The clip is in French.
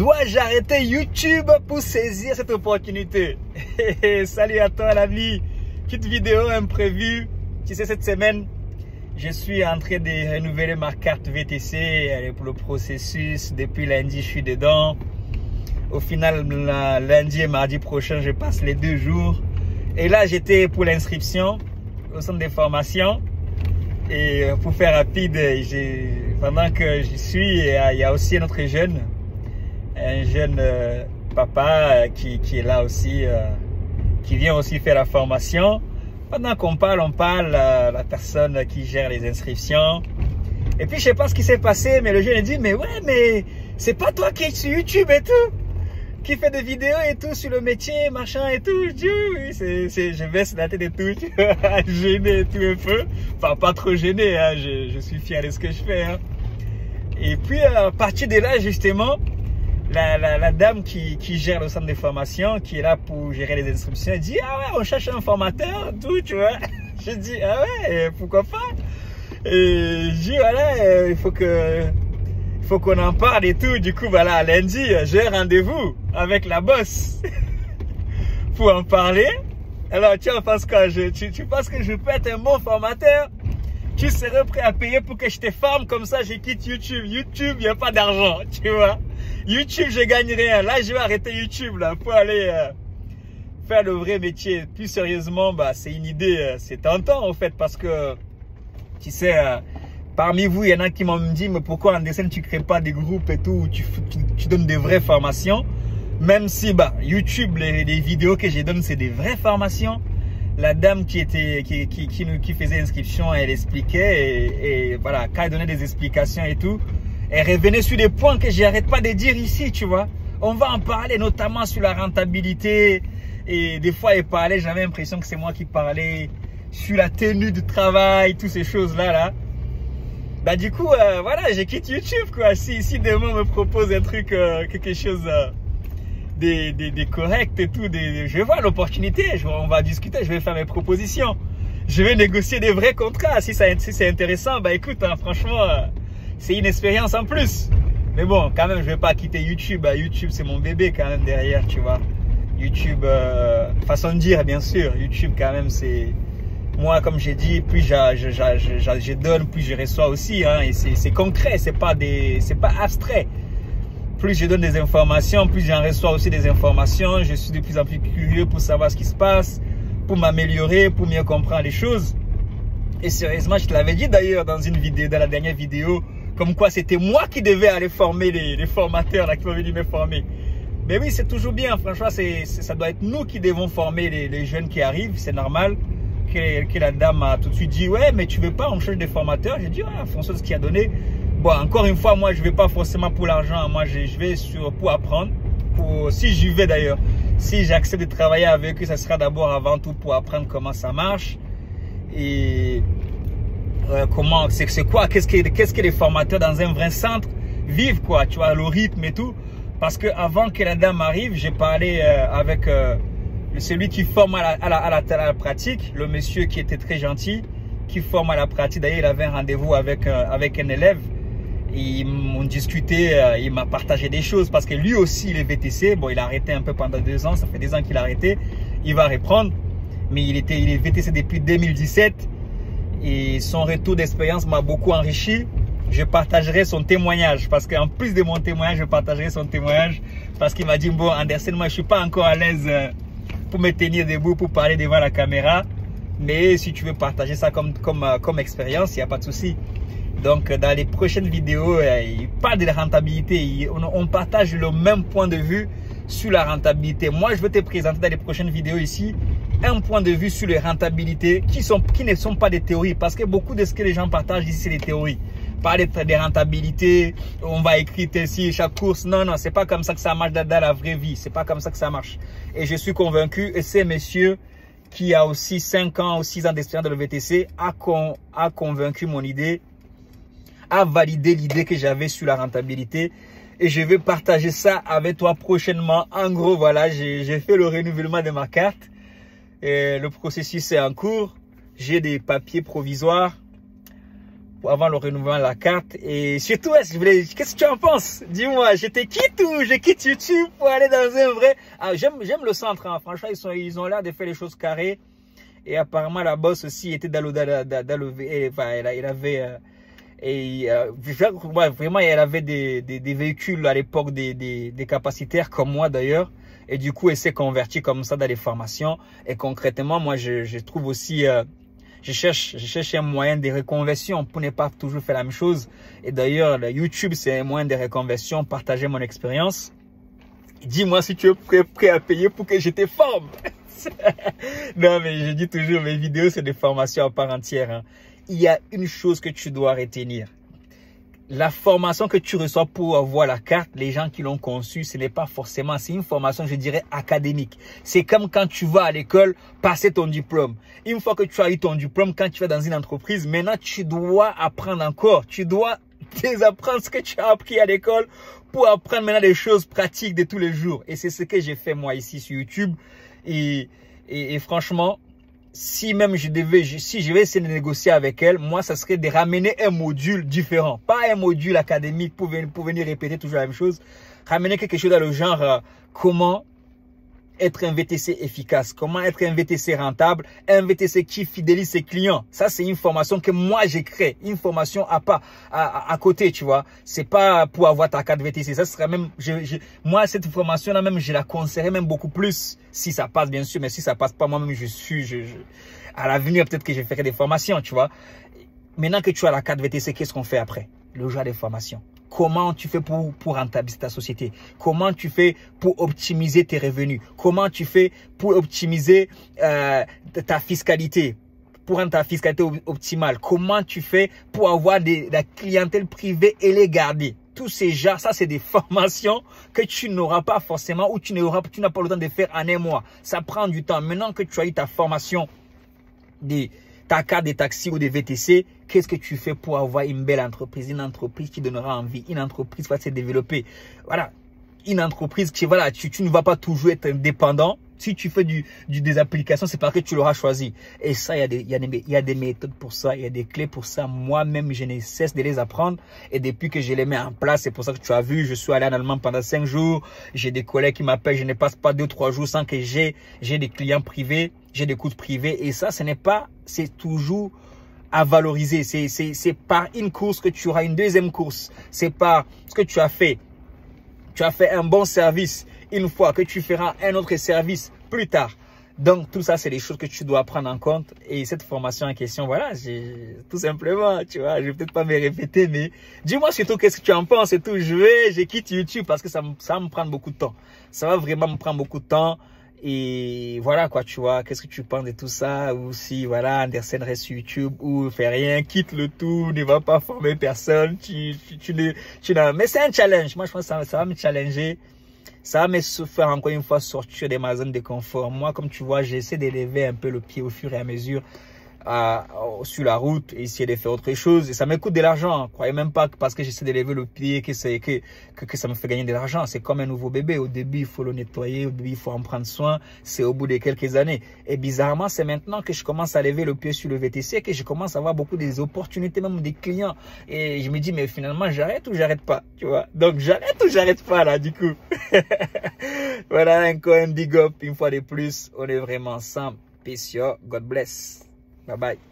Dois-je arrêter YouTube pour saisir cette opportunité? Salut à toi l'ami. Petite vidéo imprévue. Tu sais, cette semaine, je suis en train de renouveler ma carte VTC pour le processus. Depuis lundi, je suis dedans. Au final, lundi et mardi prochain, je passe les 2 jours. Et là, j'étais pour l'inscription au centre de formation. Et pour faire rapide, pendant que j'y suis, il y a aussi un autre jeune. Un jeune papa qui est là aussi, qui vient aussi faire la formation. Pendant qu'on parle, la personne qui gère les inscriptions. Et puis je sais pas ce qui s'est passé, mais le jeune dit, mais ouais, mais c'est pas toi qui es sur YouTube et tout, qui fait des vidéos et tout sur le métier, machin et tout. Je dis oui, je baisse la tête et tout, tu vois, gêné et tout un peu. Enfin, pas trop gêné, hein, je suis fier de ce que je fais. Hein. Et puis à partir de là, justement, la dame qui gère le centre de formation, qui est là pour gérer les inscriptions, elle dit ah ouais, on cherche un formateur, tout, tu vois. Je dis ah ouais, pourquoi pas. Et je dis voilà, il faut qu'on en parle et tout. Du coup voilà, lundi j'ai un rendez-vous avec la boss pour en parler. Alors tu en penses quoi? Tu penses que je peux être un bon formateur? Tu serais prêt à payer pour que je te forme? Comme ça je quitte YouTube. YouTube, il n'y a pas d'argent, tu vois. YouTube, je gagne rien. Là, je vais arrêter YouTube là pour aller faire le vrai métier. Plus sérieusement, bah, c'est une idée, c'est tentant en fait, parce que tu sais, parmi vous, il y en a qui m'ont dit, mais pourquoi en dessin tu crées pas des groupes et tout, où tu donnes des vraies formations, même si bah YouTube, les vidéos que je donne, c'est des vraies formations. La dame qui faisait l'inscription, elle expliquait et voilà, quand elle donnait des explications et tout, elle revenait sur des points que j'arrête pas de dire ici, tu vois. On va en parler notamment sur la rentabilité. Et des fois, elle parlait, j'avais l'impression que c'est moi qui parlais sur la tenue du travail, toutes ces choses-là. Là. Bah du coup, voilà, je quitte YouTube, quoi. Si demain on me propose un truc, quelque chose de correct et tout, je vais voir l'opportunité, on va discuter, je vais faire mes propositions. Je vais négocier des vrais contrats. Si c'est intéressant, bah écoute, hein, franchement... c'est une expérience en plus. Mais bon, quand même, je vais pas quitter YouTube. YouTube, c'est mon bébé quand même derrière, tu vois. YouTube, façon de dire, bien sûr. YouTube, quand même, c'est... Moi, comme j'ai dit, plus je donne, plus je reçois aussi. Hein, et c'est concret, c'est pas abstrait. Plus je donne des informations, plus j'en reçois aussi des informations. Je suis de plus en plus curieux pour savoir ce qui se passe, pour m'améliorer, pour mieux comprendre les choses. Et sérieusement, je te l'avais dit d'ailleurs dans une vidéo, dans la dernière vidéo, comme quoi c'était moi qui devais aller former les formateurs là, qui vont venir me former. Mais oui, c'est toujours bien, franchement, ça doit être nous qui devons former les jeunes qui arrivent. C'est normal que la dame a tout de suite dit, ouais, mais tu veux pas, on change de formateur. J'ai dit, ouais, en fonction de ce qu'il a donné. Bon, encore une fois, moi, je vais pas forcément pour l'argent. Moi, je vais pour apprendre. Si j'y vais d'ailleurs, si j'accepte de travailler avec eux, ça sera d'abord avant tout pour apprendre comment ça marche. Et comment, c'est quoi, qu'est-ce que les formateurs dans un vrai centre vivent, quoi, tu vois, le rythme et tout. Parce que avant que la dame arrive, j'ai parlé avec celui qui forme à la pratique, le monsieur qui était très gentil, qui forme à la pratique. D'ailleurs, il avait un rendez-vous avec un élève. On discutait, il m'a partagé des choses parce que lui aussi, il est VTC. Bon, il a arrêté un peu pendant 2 ans, ça fait 2 ans qu'il a arrêté. Il va reprendre. Mais il est VTC depuis 2017 et son retour d'expérience m'a beaucoup enrichi. Je partagerai son témoignage parce qu'en plus de mon témoignage, je partagerai son témoignage parce qu'il m'a dit, bon Anderson, moi je suis pas encore à l'aise pour me tenir debout, pour parler devant la caméra, mais si tu veux partager ça comme expérience, il n'y a pas de souci. Donc dans les prochaines vidéos, il parle de la rentabilité, on partage le même point de vue sur la rentabilité. Moi je vais te présenter dans les prochaines vidéos ici un point de vue sur les rentabilités qui ne sont pas des théories, parce que beaucoup de ce que les gens partagent ici c'est des théories. Parler des rentabilités, on va écrire ici chaque course. Non, non, c'est pas comme ça que ça marche dans la vraie vie. C'est pas comme ça que ça marche. Et je suis convaincu, et c'est monsieur qui a aussi 5 ans ou 6 ans d'expérience dans le VTC a convaincu mon idée, a validé l'idée que j'avais sur la rentabilité. Et je vais partager ça avec toi prochainement. En gros, voilà, j'ai fait le renouvellement de ma carte. Et le processus est en cours. J'ai des papiers provisoires avant le renouvellement de la carte. Et surtout, qu'est-ce que tu en penses? Dis-moi, je te quitte ou je quitte YouTube pour aller dans un vrai... Ah, j'aime le centre, hein. Franchement, ils ont l'air de faire les choses carrées. Et apparemment, la boss aussi était dans le... Enfin, il avait... vraiment, elle avait des véhicules à l'époque, des capacitaires comme moi d'ailleurs. Et du coup, elle s'est convertie comme ça dans les formations. Et concrètement, moi, je trouve aussi... je cherche un moyen de reconversion pour ne pas toujours faire la même chose. Et d'ailleurs, YouTube, c'est un moyen de reconversion, partager mon expérience. Dis-moi si tu es prêt à payer pour que je te forme. Non, mais je dis toujours, mes vidéos, c'est des formations à part entière. Hein. Il y a une chose que tu dois retenir. La formation que tu reçois pour avoir la carte, les gens qui l'ont conçue, ce n'est pas forcément, c'est une formation, je dirais, académique. C'est comme quand tu vas à l'école passer ton diplôme. Une fois que tu as eu ton diplôme, quand tu vas dans une entreprise, maintenant tu dois apprendre encore. Tu dois désapprendre ce que tu as appris à l'école pour apprendre maintenant des choses pratiques de tous les jours. Et c'est ce que j'ai fait moi ici sur YouTube. Et franchement, si même je vais essayer de négocier avec elle, moi, ça serait de ramener un module différent. Pas un module académique pour venir répéter toujours la même chose. Ramener quelque chose dans le genre, comment être un VTC efficace, comment être un VTC rentable, un VTC qui fidélise ses clients. Ça, c'est une formation que moi, j'ai créée. Une formation à côté, tu vois. C'est pas pour avoir ta carte VTC. Ça serait même, moi, cette formation-là, même, je la conseillerais même beaucoup plus. Si ça passe, bien sûr, mais si ça passe pas, moi-même, à l'avenir, peut-être que je ferai des formations, tu vois. Maintenant que tu as la carte VTC, qu'est-ce qu'on fait après? Le jour des formations. Comment tu fais pour rentabiliser ta société? Comment tu fais pour optimiser tes revenus? Comment tu fais pour optimiser ta fiscalité? Pour rendre ta fiscalité optimale? Comment tu fais pour avoir la clientèle privée et les garder? Tous ces genres, ça c'est des formations que tu n'auras pas forcément ou tu n'as pas le temps de faire en un mois. Ça prend du temps. Maintenant que tu as eu ta formation ta carte de taxi ou de VTC, qu'est-ce que tu fais pour avoir une belle entreprise, une entreprise qui donnera envie, une entreprise qui va se développer. Voilà, une entreprise qui, voilà, tu ne vas pas toujours être indépendant. Si tu fais des applications, c'est parce que tu l'auras choisi. Et ça, il y a des méthodes pour ça, il y a des clés pour ça. Moi-même, je ne cesse de les apprendre. Et depuis que je les mets en place, c'est pour ça que tu as vu, je suis allé en Allemagne pendant 5 jours. J'ai des collègues qui m'appellent, je ne passe pas 2-3 jours sans que j'ai des clients privés, j'ai des coûts privés. Et ça, ce n'est pas, c'est toujours à valoriser. C'est par une course que tu auras une deuxième course. C'est par ce que tu as fait. Tu as fait un bon service une fois que tu feras un autre service plus tard. Donc, tout ça, c'est des choses que tu dois prendre en compte. Et cette formation en question, voilà, tout simplement, tu vois, je vais peut-être pas me répéter, mais dis-moi surtout qu'est-ce que tu en penses et tout. Je quitte YouTube parce que ça va me prendre beaucoup de temps. Ça va vraiment me prendre beaucoup de temps. Et voilà quoi, tu vois, qu'est-ce que tu penses de tout ça? Ou si, voilà, Anderson reste sur YouTube ou fais rien, quitte le tout, ne va pas former personne. Mais c'est un challenge. Moi, je pense que ça va me challenger. Ça va me faire encore une fois sortir de ma zone de confort. Moi, comme tu vois, j'essaie d'élever un peu le pied au fur et à mesure sur la route et essayer de faire autre chose. Et ça me coûte de l'argent. Croyez même pas que parce que j'essaie d'élever le pied que ça me fait gagner de l'argent. C'est comme un nouveau bébé. Au début, il faut le nettoyer. Au début, il faut en prendre soin. C'est au bout de quelques années. Et bizarrement, c'est maintenant que je commence à lever le pied sur le VTC que je commence à avoir beaucoup des opportunités, même des clients. Et je me dis, mais finalement, j'arrête ou j'arrête pas, tu vois. Donc, j'arrête ou j'arrête pas, là, du coup. Voilà, encore un big up. Une fois de plus, on est vraiment ensemble. Peace, yo. God bless. Bye bye.